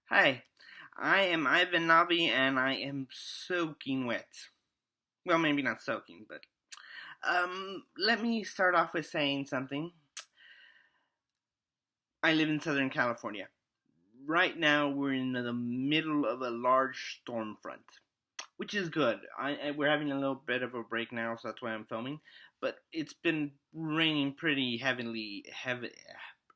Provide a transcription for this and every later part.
Hi, I am Ivan Navi and I am soaking wet. Well, maybe not soaking, but let me start off with saying something. I live in Southern California. Right now, we're in the middle of a large storm front, which is good. We're having a little bit of a break now, so that's why I'm filming. But it's been raining pretty heavy,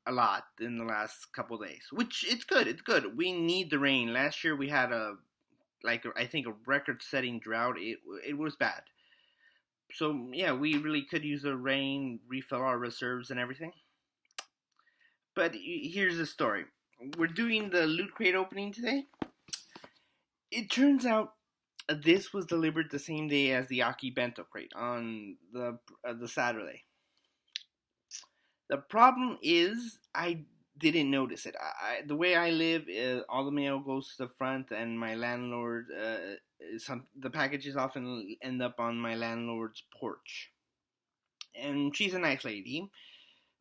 a lot in the last couple of days, which it's good. It's good. We need the rain. Last year we had I think a record-setting drought. It was bad. So yeah, we really could use the rain, refill our reserves and everything. But here's the story. We're doing the Loot Crate opening today. It turns out this was delivered the same day as the Aki Bento Crate on the Saturday. The problem is I didn't notice it. The way I live, all the mail goes to the front, and my landlord, the packages often end up on my landlord's porch. And she's a nice lady,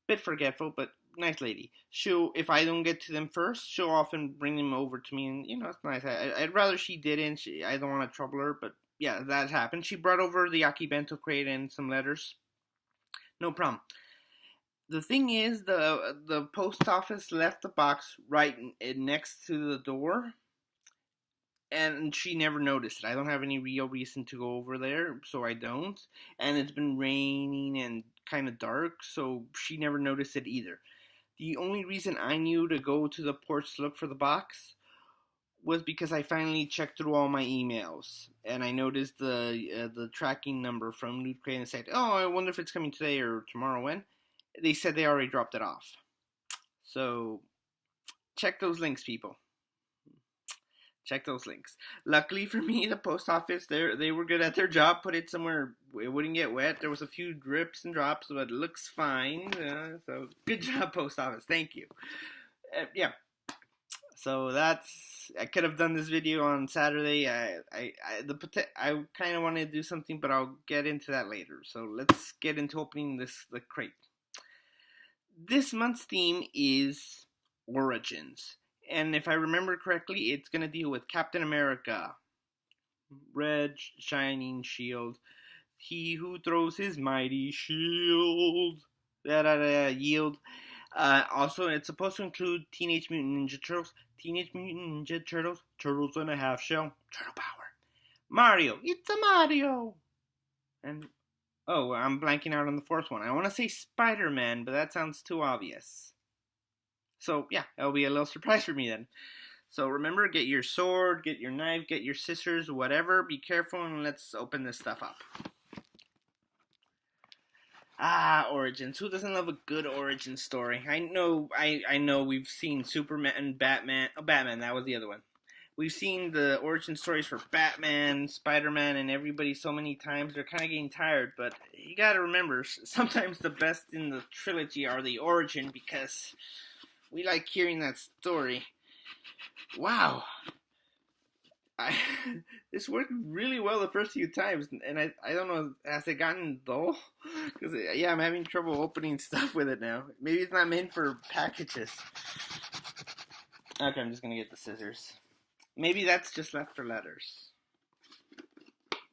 bit forgetful, but nice lady. If I don't get to them first, she'll often bring them over to me, and it's nice. I'd rather she didn't. I don't want to trouble her, but yeah, that happened. She brought over the Aki Bento Crate and some letters. No problem. The thing is, the post office left the box right next to the door, and she never noticed it. I don't have any real reason to go over there, so I don't. And it's been raining and kind of dark, so she never noticed it either. The only reason I knew to go to the porch to look for the box was because I finally checked through all my emails, and I noticed the tracking number from Loot Crate and said, "Oh, I wonder if it's coming today or tomorrow." When they said they already dropped it off. So check those links, people. Check those links. Luckily for me, the post office, they were good at their job. Put it somewhere it wouldn't get wet. There was a few drips and drops, but it looks fine. So good job, post office. Thank you. Yeah. So I could have done this video on Saturday. I kind of wanted to do something, but I'll get into that later. So let's get into opening the crate. This month's theme is Origins. And if I remember correctly, it's going to deal with Captain America. Red shining shield. He who throws his mighty shield. Yield. Also, it's supposed to include Teenage Mutant Ninja Turtles. Teenage Mutant Ninja Turtles. Turtles in a half shell. Turtle power. Mario. It's a Mario. And oh, I'm blanking out on the fourth one. I want to say Spider-Man, but that sounds too obvious. So, yeah, that'll be a little surprise for me then. So, remember, get your sword, get your knife, get your scissors, whatever. Be careful, and let's open this stuff up. Origins. Who doesn't love a good origin story? I know we've seen Superman and Batman. Oh, Batman, that was the other one. We've seen the origin stories for Batman, Spider-Man, and everybody so many times, they're kind of getting tired, but you gotta remember, sometimes the best in the trilogy are the origin, because we like hearing that story. Wow. This worked really well the first few times, and I don't know, has it gotten dull? Because, yeah, I'm having trouble opening stuff with it now. Maybe it's not meant for packages. Okay, I'm just gonna get the scissors. Maybe that's just left for letters.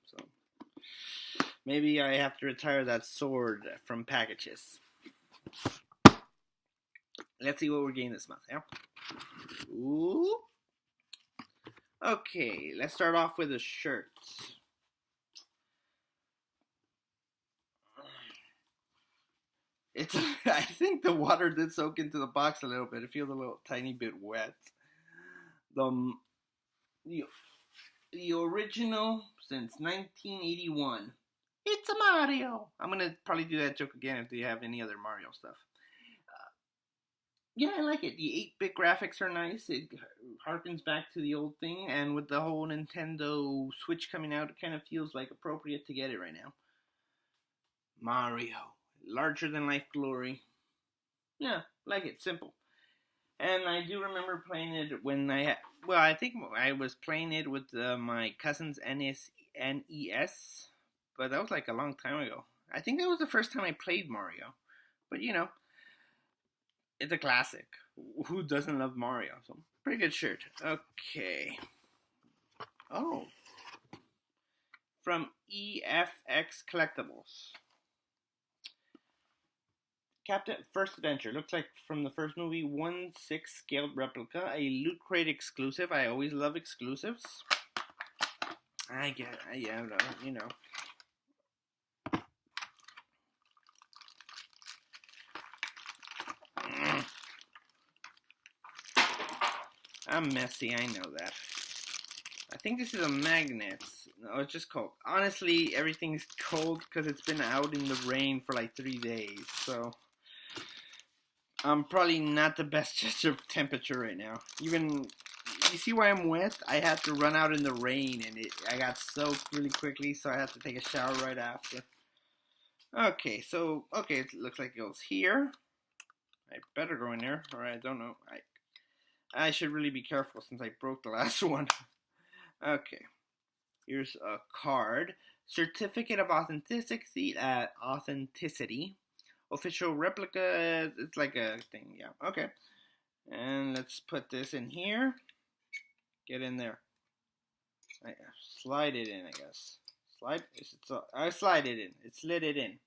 So maybe I have to retire that sword from packages. Let's see what we're getting this month, yeah? Ooh. Okay, let's start off with the shirts. I think the water did soak into the box a little bit. It feels a little tiny bit wet. The original since 1981. It's a Mario. I'm gonna probably do that joke again if they have any other Mario stuff. Yeah, I like it. The 8-bit graphics are nice. It harkens back to the old thing, and with the whole Nintendo Switch coming out, it kind of feels like appropriate to get it right now. Mario. Larger than life glory. Yeah, like it. Simple. And I do remember playing it when I think I was playing it with my cousin's NES, but that was like a long time ago. I think that was the first time I played Mario. But, it's a classic. Who doesn't love Mario? So Pretty good shirt. Okay. Oh. From EFX Collectibles. Captain First Adventure. Looks like from the first movie, 1/6 scaled replica. A Loot Crate exclusive. I always love exclusives. I get it. Yeah, you know. I'm messy, I know that. I think this is a magnet. No, it's just cold. Honestly, everything's cold because it's been out in the rain for like 3 days. So, I'm probably not the best judge of temperature right now. Even, you see why I'm wet? I had to run out in the rain and I got soaked really quickly, so I had to take a shower right after. Okay, so, it looks like it goes here. I better go in there, or I don't know. I should really be careful since I broke the last one. Okay, here's a card. Certificate of authenticity. Official replica. It's like a thing. Yeah. Okay. And let's put this in here. Get in there. Slide it in, I guess. I slide it in. It slid it in.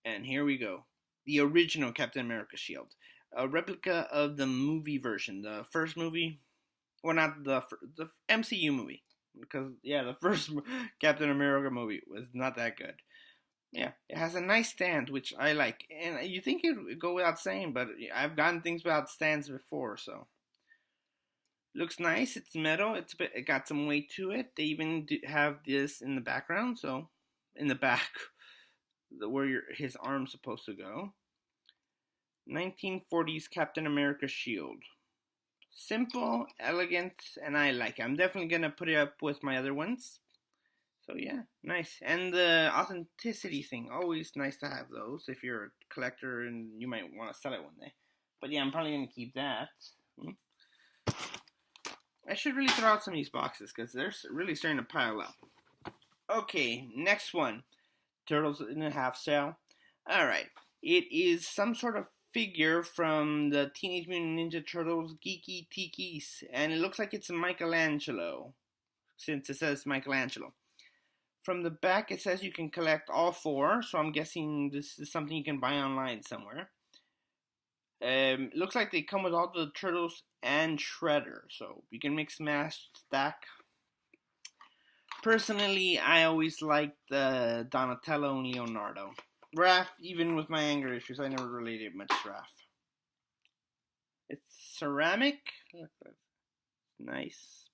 And here we go. The original Captain America shield. A replica of the movie version. The first movie. Well, not the MCU movie. Because, yeah, the first Captain America movie was not that good. Yeah, it has a nice stand, which I like. And you think it would go without saying, but I've gotten things without stands before, so. Looks nice. It's metal. It got some weight to it. They even have this in the background, so. In the back. Where his arm's supposed to go. 1940s Captain America shield. Simple, elegant, and I like it. I'm definitely going to put it up with my other ones. So yeah, nice. And the authenticity thing, always nice to have those if you're a collector and you might want to sell it one day. But yeah, I'm probably going to keep that. I should really throw out some of these boxes because they're really starting to pile up. Okay, next one. Turtles in a half shell. Alright, it is some sort of figure from the Teenage Mutant Ninja Turtles Geeky Tikis, and it looks like it's Michelangelo, since it says Michelangelo. From the back, it says you can collect all 4, so I'm guessing this is something you can buy online somewhere. Looks like they come with all the Turtles and Shredder, so you can mix, match, stack. Personally, I always liked Donatello and Leonardo. Raph, even with my anger issues, I never related much to Raph. It's ceramic. Nice.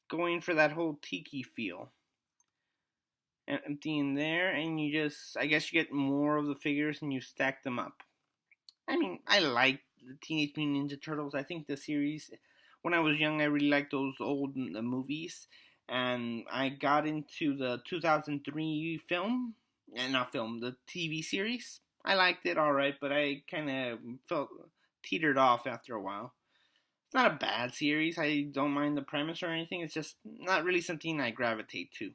Going for that whole tiki feel. And empty in there, and I guess you get more of the figures and you stack them up. I mean, I like the Teenage Mutant Ninja Turtles. I think the series, when I was young, I really liked those old movies. And I got into the 2003 the TV series. I liked it alright, but I kind of felt teetered off after a while. It's not a bad series. I don't mind the premise or anything. It's just not really something I gravitate to.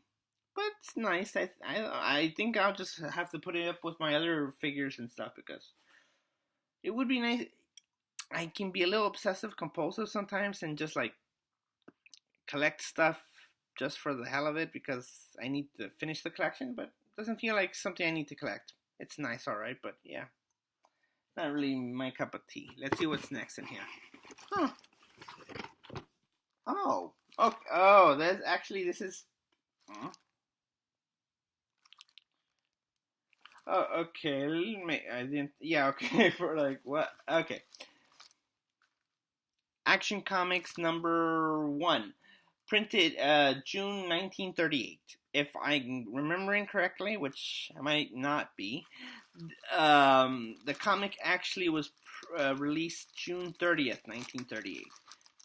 But it's nice. I think I'll just have to put it up with my other figures and stuff because it would be nice. I can be a little obsessive compulsive sometimes and just like collect stuff just for the hell of it because I need to finish the collection, but it doesn't feel like something I need to collect. It's nice, alright, but yeah. Not really my cup of tea. Let's see what's next in here. Huh. Oh. This is... Oh, okay. I didn't... Yeah, okay, for like, what? Okay. Action Comics #1. Printed June 1938. If I'm remembering correctly, which I might not be, the comic actually was released June 30th, 1938.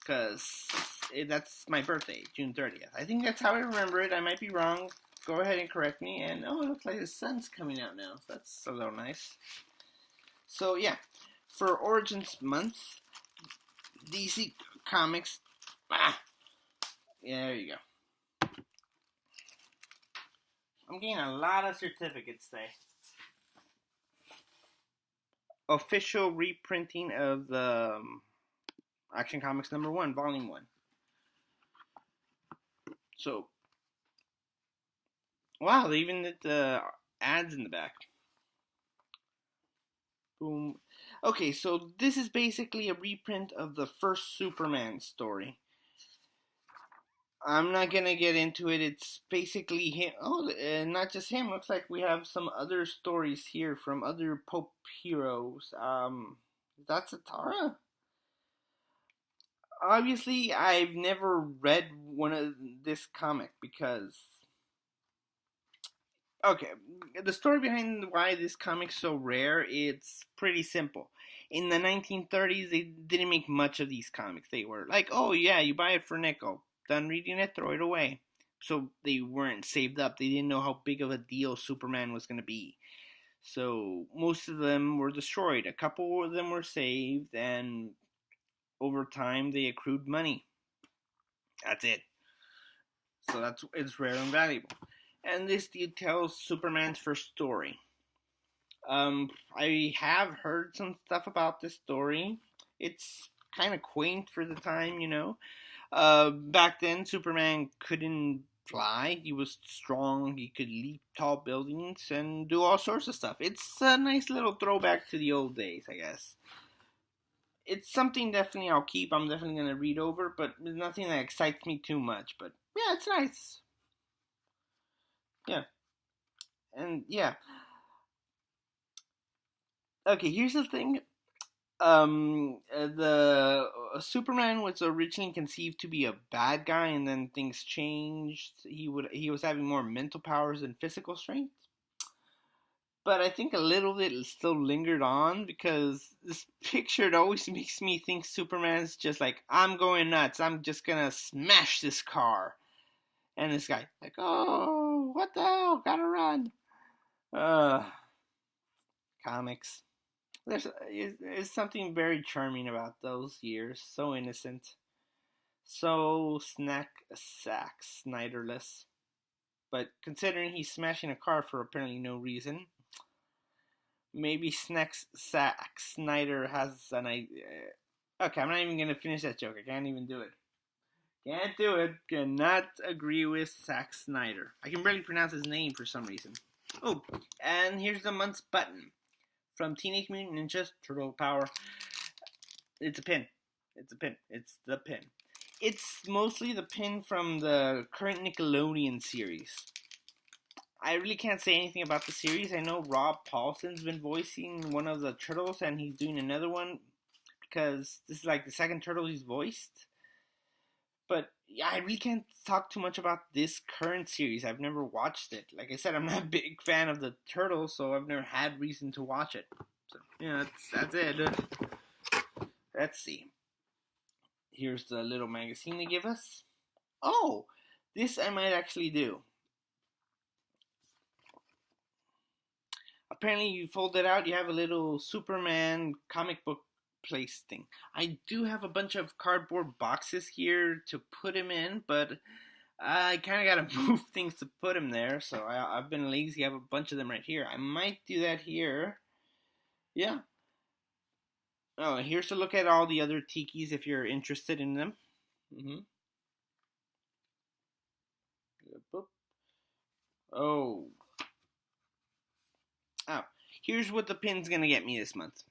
Because that's my birthday, June 30th. I think that's how I remember it. I might be wrong. Go ahead and correct me. And, it looks like the sun's coming out now. So that's a little nice. So, yeah. For Origins Month, DC Comics... Yeah, there you go. I'm getting a lot of certificates today. official reprinting of the Action Comics #1, Volume 1. So, wow, they even did the ads in the back. Boom. Okay, so this is basically a reprint of the first Superman story. I'm not gonna get into it. It's basically him. Oh, not just him. Looks like we have some other stories here from other Pope heroes. That's Atara. Obviously, I've never read one of this comic because. Okay, the story behind why this comic's so rare, it's pretty simple. In the 1930s, they didn't make much of these comics. They were like, oh yeah, you buy it for a nickel. Done reading it, throw it away. So they weren't saved up. They didn't know how big of a deal Superman was going to be. So most of them were destroyed. A couple of them were saved, and over time they accrued money. That's it. So it's rare and valuable. And this details Superman's first story. I have heard some stuff about this story. It's kind of quaint for the time, you know. Back then, Superman couldn't fly. He was strong. He could leap tall buildings and do all sorts of stuff. It's a nice little throwback to the old days, I guess. It's something definitely I'll keep. I'm definitely going to read over, but there's nothing that excites me too much. But yeah, it's nice. Yeah. And yeah. Okay, here's the thing. The Superman was originally conceived to be a bad guy, and then things changed. He was having more mental powers than physical strength. But I think a little bit still lingered on because this picture, it always makes me think Superman's just like, I'm going nuts. I'm just gonna smash this car. And this guy, like, oh, what the hell? Gotta run. Comics. There's something very charming about those years. So innocent. So Snyderless. But considering he's smashing a car for apparently no reason, maybe Zack Snyder has an idea. Okay, I'm not even going to finish that joke. I can't even do it. Can't do it. Cannot agree with Zack Snyder. I can barely pronounce his name for some reason. Oh, and here's the month's button. From Teenage Mutant Ninja Turtle Power. It's a pin. It's a pin. It's the pin. It's mostly the pin from the current Nickelodeon series. I really can't say anything about the series. I know Rob Paulson's been voicing one of the turtles, and he's doing another one because this is like the second turtle he's voiced. But yeah, I really can't talk too much about this current series. I've never watched it. Like I said, I'm not a big fan of the turtles, so I've never had reason to watch it. So yeah, that's it. Let's see. Here's the little magazine they give us. Oh, this I might actually do. Apparently, you fold it out, you have a little Superman comic book place thing. I do have a bunch of cardboard boxes here to put him in, but I kind of got to move things to put him there, so I've been lazy. I have a bunch of them right here. I might do that here. Yeah. Oh, here's a look at all the other tikis if you're interested in them. Oh. Oh. Here's what the pin's going to get me this month.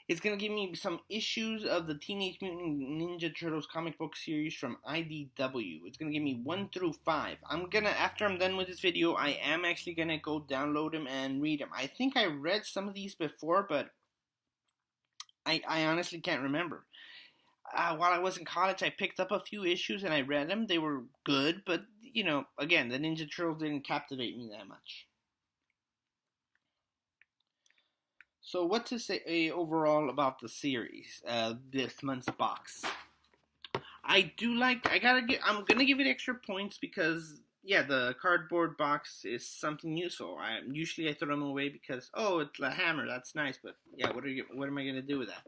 It's going to give me some issues of the Teenage Mutant Ninja Turtles comic book series from IDW. It's going to give me 1 through 5. After I'm done with this video, I am actually going to go download them and read them. I think I read some of these before, but I honestly can't remember. While I was in college, I picked up a few issues and I read them. They were good, but, you know, again, the Ninja Turtles didn't captivate me that much. So what to say overall about the series, this month's box? I'm gonna give it extra points because, yeah, the cardboard box is something useful. Usually I throw them away because, oh, it's a hammer, that's nice, but yeah, what am I gonna do with that?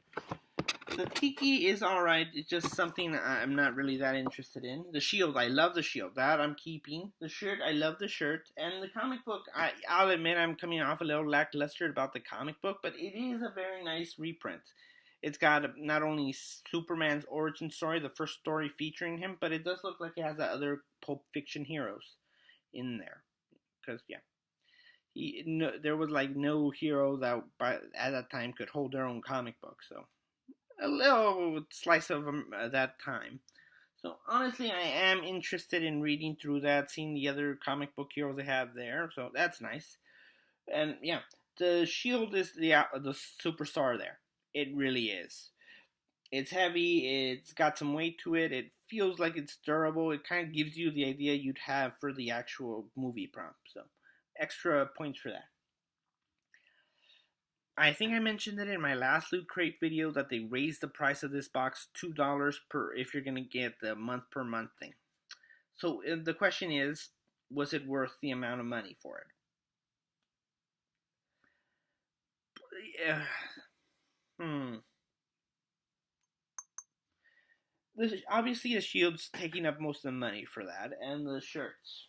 The Tiki is alright. It's just something I'm not really that interested in. The shield, I love the shield. That I'm keeping. The shirt, I love the shirt. And the comic book, I'll admit I'm coming off a little lackluster about the comic book, but it is a very nice reprint. It's got not only Superman's origin story, the first story featuring him, but it does look like it has the other Pulp Fiction heroes in there. Because, yeah. There was like no hero that at that time could hold their own comic book, so a little slice of that time. So honestly, I am interested in reading through that, seeing the other comic book heroes they have there. So that's nice. And yeah, the shield is the superstar there. It really is. It's heavy. It's got some weight to it. It feels like it's durable. It kind of gives you the idea you'd have for the actual movie prop. So extra points for that. I think I mentioned it in my last Loot Crate video that they raised the price of this box $2 per if you're going to get the month per month thing. So the question is, was it worth the amount of money for it? Obviously the shield's taking up most of the money for that, and the shirts.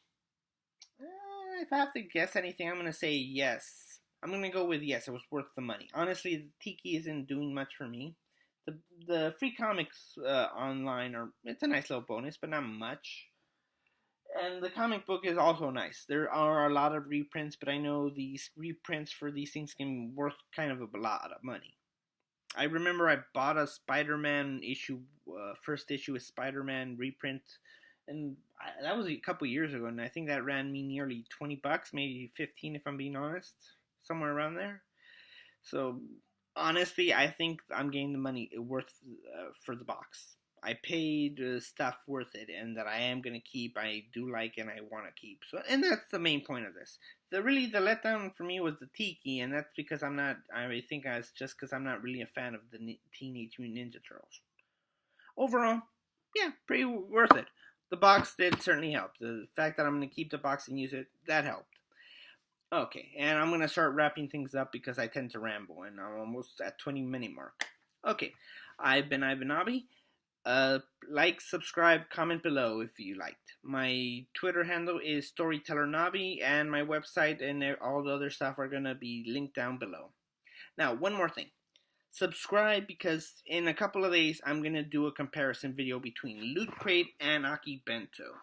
If I have to guess anything, I'm going to say yes. I'm going to go with yes, it was worth the money. Honestly, the Tiki isn't doing much for me. The free comics online it's a nice little bonus, but not much. And the comic book is also nice. There are a lot of reprints, but I know these reprints for these things can be worth kind of a lot of money. I remember I bought a Spider-Man issue, first issue of Spider-Man reprint, and that was a couple years ago, and I think that ran me nearly $20, maybe 15 if I'm being honest, somewhere around there. So honestly, I think I'm getting the money worth for the box. I paid stuff worth it, and that I am gonna keep. I do like, and I want to keep. So, and that's the main point of this. The letdown for me was the Tiki, and that's because I'm not. I think it's just because I'm not really a fan of the Teenage Mutant Ninja Turtles. Overall, yeah, pretty worth it. The box did certainly help. The fact that I'm gonna keep the box and use it, that helped. Okay, and I'm gonna start wrapping things up because I tend to ramble, and I'm almost at 20-minute mark. Okay, I've been Ivan Nobby. Like, subscribe, comment below if you liked. My Twitter handle is StorytellerNobby, and my website and all the other stuff are gonna be linked down below. Now, one more thing. Subscribe because in a couple of days I'm gonna do a comparison video between Loot Crate and Aki Bento.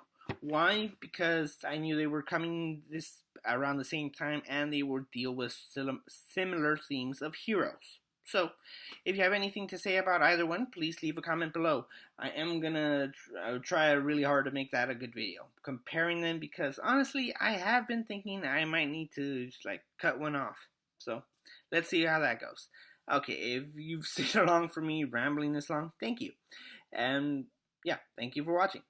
Why? Because I knew they were coming this around the same time, and they would deal with similar themes of heroes. So, if you have anything to say about either one, please leave a comment below. I am gonna try really hard to make that a good video, comparing them, because honestly, I have been thinking I might need to cut one off. So, let's see how that goes. Okay, if you've stayed along for me rambling this long, thank you. And yeah, thank you for watching.